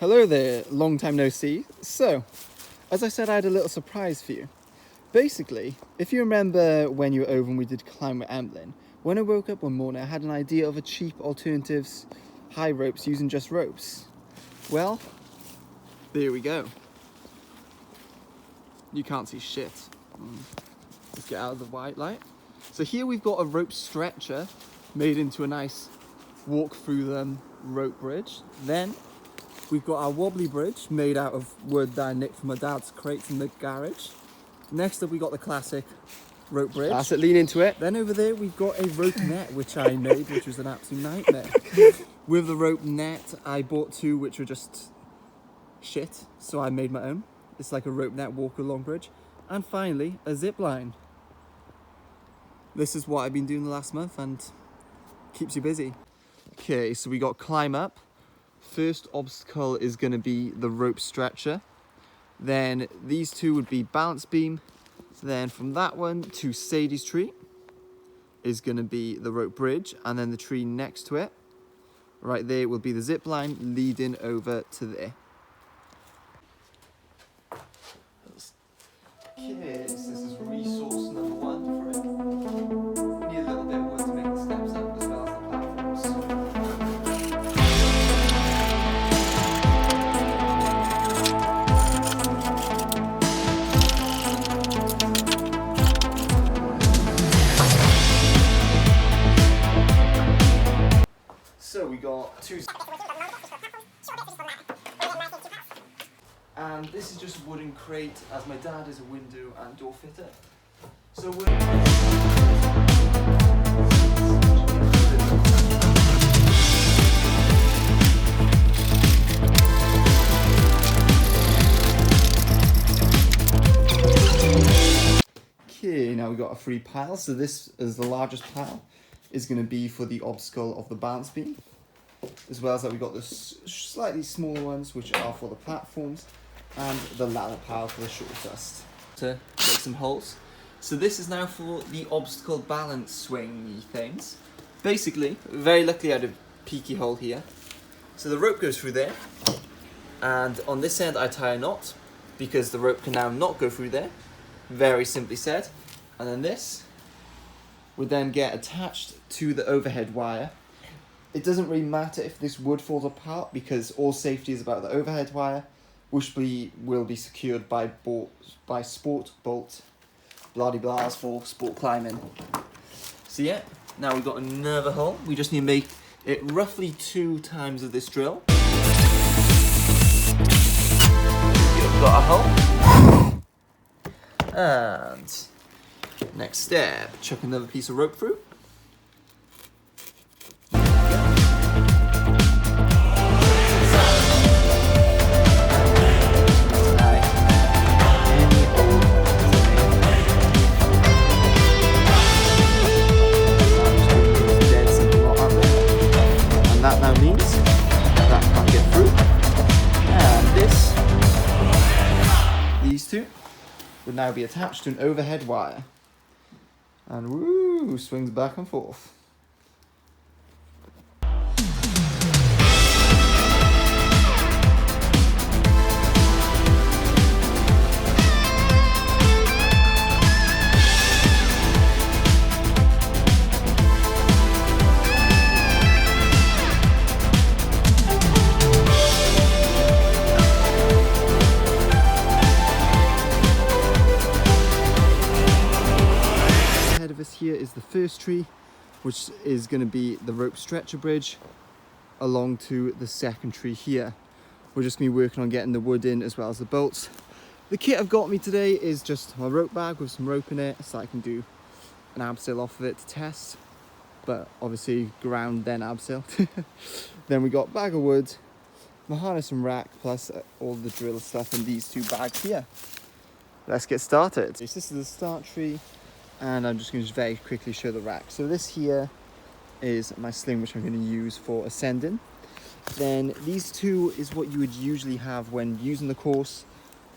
Hello there, long time no see. So, as I said, I had a little surprise for you. Basically, if you remember when you were over and we did climb with Emlyn, when I woke up one morning I had an idea of a cheap alternatives high ropes using just ropes. Well, there we go. You can't see shit. Let's get out of the white light. So here we've got a rope stretcher made into a nice walk through them rope bridge. Then we've got our wobbly bridge made out of wood that I nicked from my dad's crates in the garage. Next up we got the classic rope bridge. That's it, lean into it. Then over there we've got a rope net which I made, which was an absolute nightmare. With the rope net I bought two which were just shit, so I made my own. It's like a rope net walk along bridge. And finally, a zip line. This is what I've been doing the last month and keeps you busy. Okay, so we got climb up. First obstacle is going to be the rope stretcher. Then these two would be balance beam. Then from that one to Sadie's tree is going to be the rope bridge, and then the tree next to it, right there, will be the zip line leading over to there. Okay, so this is resource number one for it. Need a little bit of wood to make the steps up as well as the platforms. So we got two, and this is just a wooden crate as my dad is a window and door fitter. So okay, now we got a free pile. So this is the largest pile. Is going to be for the obstacle of the balance beam, as well as that we got the slightly smaller ones which are for the platforms, and the ladder pile for the shortest. To make some holes. So this is now for the obstacle balance swing things. Basically, very luckily I had a peaky hole here. So the rope goes through there, and on this end I tie a knot because the rope can now not go through there. Very simply said. And then this would then get attached to the overhead wire. It doesn't really matter if this wood falls apart because all safety is about the overhead wire, which will be secured by sport bolt, blah-de-blahs for sport climbing. So yeah, now we've got another hole. We just need to make it roughly 2 times of this drill. We've got a hole. And next step, chuck another piece of rope through. And that now means that can't get through. And these two would now be attached to an overhead wire. And woo, swings back and forth. Here is the first tree, which is going to be the rope stretcher bridge along to the second tree here. We're just going to be working on getting the wood in as well as the bolts. The kit I've got me today is just my rope bag with some rope in it, so I can do an abseil off of it to test, but obviously ground then abseil. Then we got bag of wood, my harness and rack, plus all the drill stuff in these 2 bags here. Let's get started. This is the start tree. And I'm just going to very quickly show the rack. So this here is my sling, which I'm going to use for ascending. Then these 2 is what you would usually have when using the course,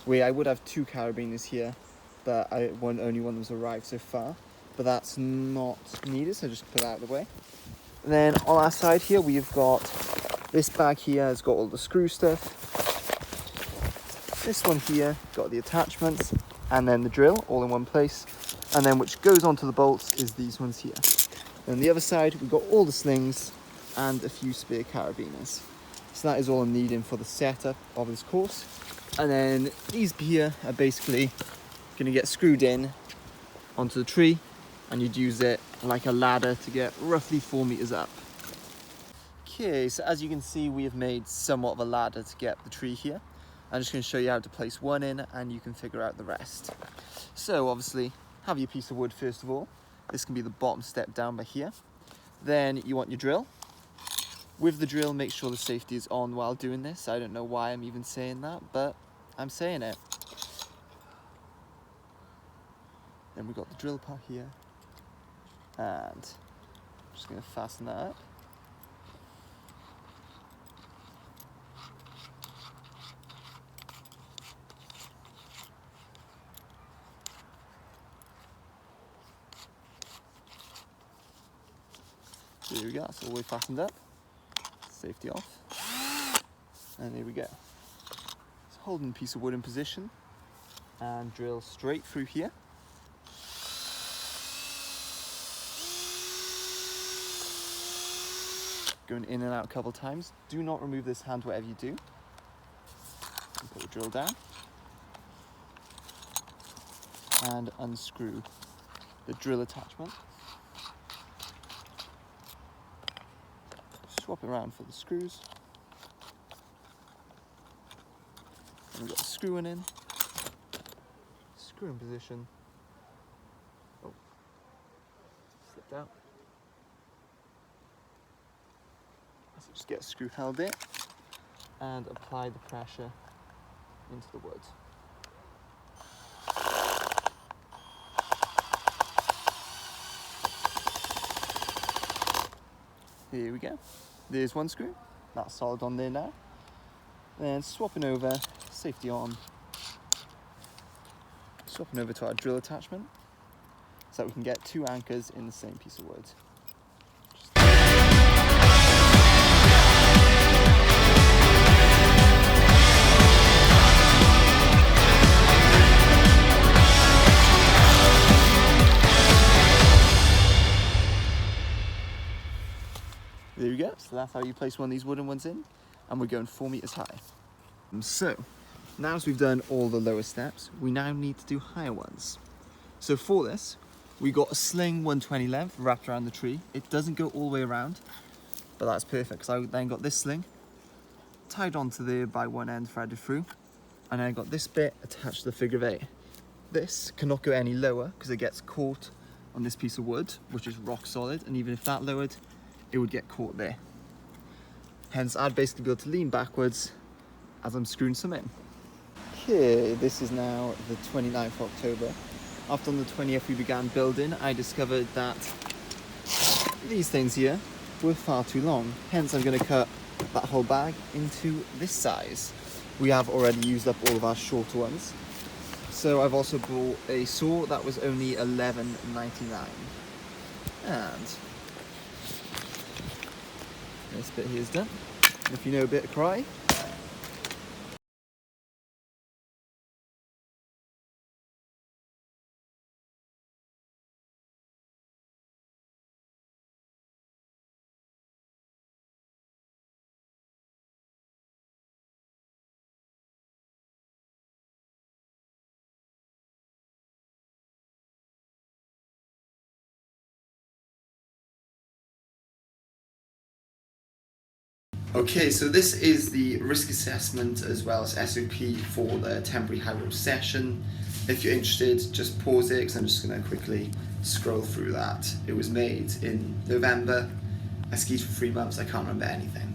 where I would have 2 carabiners here, but only one has arrived so far. But that's not needed, so just put that out of the way. And then on our side here, we've got this bag here has got all the screw stuff. This one here got the attachments and then the drill all in one place, and then which goes onto the bolts is these ones here. And on the other side we've got all the slings and a few spare carabiners. So that is all I'm needing for the setup of this course. And then these here are basically going to get screwed in onto the tree, and you'd use it like a ladder to get roughly 4 meters up. Okay, so as you can see, we have made somewhat of a ladder to get the tree here. I'm just going to show you how to place one in, and you can figure out the rest. So obviously, have your piece of wood first of all. This can be the bottom step down by here. Then you want your drill. With the drill, make sure the safety is on while doing this. I don't know why I'm even saying that, but I'm saying it. Then we've got the drill part here, and I'm just going to fasten that up. So there we go, that's all the way fastened up. Safety off. And there we go. So holding the piece of wood in position and drill straight through here. Going in and out a couple times. Do not remove this hand whatever you do. And put the drill down. And unscrew the drill attachment. Swap it around for the screws. And we've got the screwing in. Screw in position. Oh, slipped out. So just get a screw held in and apply the pressure into the wood. Here we go. There's one screw. That's solid on there now. Then swapping over, safety on. Swapping over to our drill attachment so that we can get 2 anchors in the same piece of wood. There we go, so that's how you place one of these wooden ones in, and we're going 4 meters high. So, now as we've done all the lower steps, we now need to do higher ones. So for this, we got a sling 120 length wrapped around the tree. It doesn't go all the way around, but that's perfect, because I then got this sling tied onto there by one end threaded through, and I got this bit attached to the figure of 8. This cannot go any lower, because it gets caught on this piece of wood, which is rock solid, and even if that lowered, it would get caught there. Hence, I'd basically be able to lean backwards as I'm screwing some in. Okay, this is now the 29th of October. After on the 20th we began building, I discovered that these things here were far too long. Hence, I'm going to cut that whole bag into this size. We have already used up all of our shorter ones. So I've also bought a saw that was only $11.99. And this bit here is done. If you know a bit of cry. Okay, so this is the risk assessment as well as SOP for the temporary high road session. If you're interested, just pause it because I'm just going to quickly scroll through that. It was made in November. I skied for 3 months, I can't remember anything.